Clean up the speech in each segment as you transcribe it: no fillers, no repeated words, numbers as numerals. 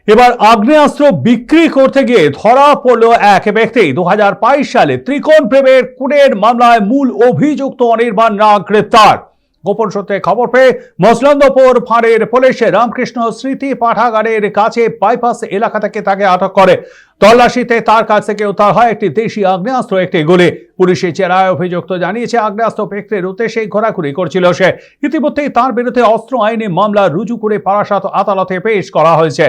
এবার আগ্নেয়াস্ত্র বিক্রি করতে গিয়ে ধরা পড়ল এক ব্যক্তি। 2022 সালে ত্রিকোণ প্রেমের খুনের মামলায় মূল অভিযুক্ত অনির্বাণ নাগ গ্রেপ্তার। গোপন সূত্রে খবর পেয়ে মসলন্দপুর ফাঁড়ির পুলিশ রামকৃষ্ণ স্মৃতি পাঠাগারের কাছে বাইপাস এলাকা থেকে তাকে আটক করে। তল্লাশিতে তার কাছ থেকে উদ্ধার হয় একটি দেশি আগ্নেয়াস্ত্র, একটি গুলি। পুলিশের চেরায় অভিযুক্ত জানিয়েছে আগ্নেয়াস্ত্র বিক্রির উদ্দেশ্যে ঘোরাঘুরি করছিল সে। ইতিমধ্যেই তার বিরুদ্ধে অস্ত্র আইনে মামলা রুজু করে বারাসাত আদালতে পেশ করা হয়েছে।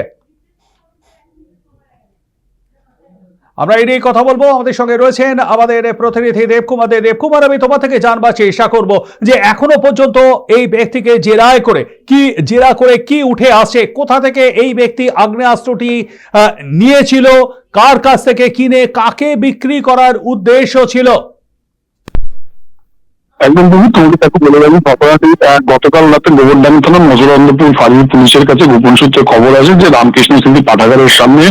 আমরা এই নিয়ে কথা বলবো। আমাদের সঙ্গে রয়েছেন আমাদের প্রতিনিধি দেবকুমার। দেবকুমার, আমি তোমার থেকে জানবার চেষ্টা করব যে এখনো পর্যন্ত এই ব্যক্তিকে জেরা করে কি উঠে আসছে, কোথা থেকে এই ব্যক্তি আগ্নেয়াস্ত্রটি নিয়েছিল, কার কাছ থেকে কিনে কাকে বিক্রি করার উদ্দেশ্য ছিল? একদম তোমাকে তাকে বলে রাখি, ঘটনাটি গতকাল রাতে গোবরডাঙ্গি থানার মজুরন্দপুর ফাঁড়ির পুলিশের কাছে গোপন সূত্রে খবর আছে যে রামকৃষ্ণ স্মৃতি পাঠাগারের সামনে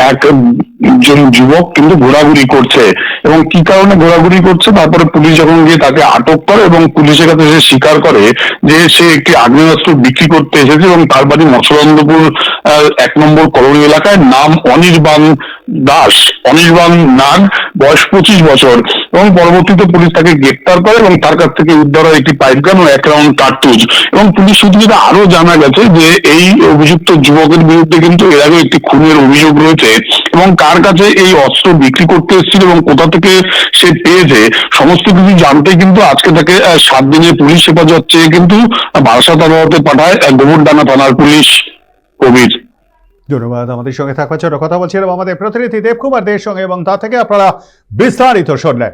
একজন যুবক কিন্তু ঘোরাঘুরি করছে, এবং কি কারণে ঘোরাঘুরি করছে তারপরে পুলিশ যখন গিয়ে তাকে আটক করে এবং পুলিশের কাছে সে স্বীকার করে যে সে একটি আগ্নেয়াস্ত্র বিক্রি করতে এসেছে এবং তার বাড়ি মৎস্যরন্দপুর 1 নম্বর কলোনি এলাকায়। নাম অনির্বাণ নাগ, বয়স 25 বছর, এবং পরবর্তীতে পুলিশ তাকে গ্রেপ্তার করে এবং তার কাছ থেকে উদ্ধার হয় একটি পাইপ গান ও 1 রাউন্ড কার্তুজ। এবং পুলিশ সূত্রে আরো জানা গেছে যে এই অভিযুক্ত যুবকের বিরুদ্ধে কিন্তু এর আগে একটি খুনের অভিযোগ রয়েছে, এবং কার কাছে এই অস্ত্র বিক্রি করতে এসেছিল এবং কোথা থেকে সে পেয়েছে সমস্ত কিছু জানতে কিন্তু আজকে তাকে 7 দিনের পুলিশ হেফাজত চেয়ে কিন্তু বারাসাত আদালতে পাঠায় গোবরডাঙ্গা থানার পুলিশ। কবির, ধন্যবাদ। আমাদের সঙ্গে থাকবার জন্য কথা বলছিলাম আমাদের প্রতিনিধি দেবকুমার দের সঙ্গে, এবং তা থেকে আপনারা বিস্তারিত শুনলেন।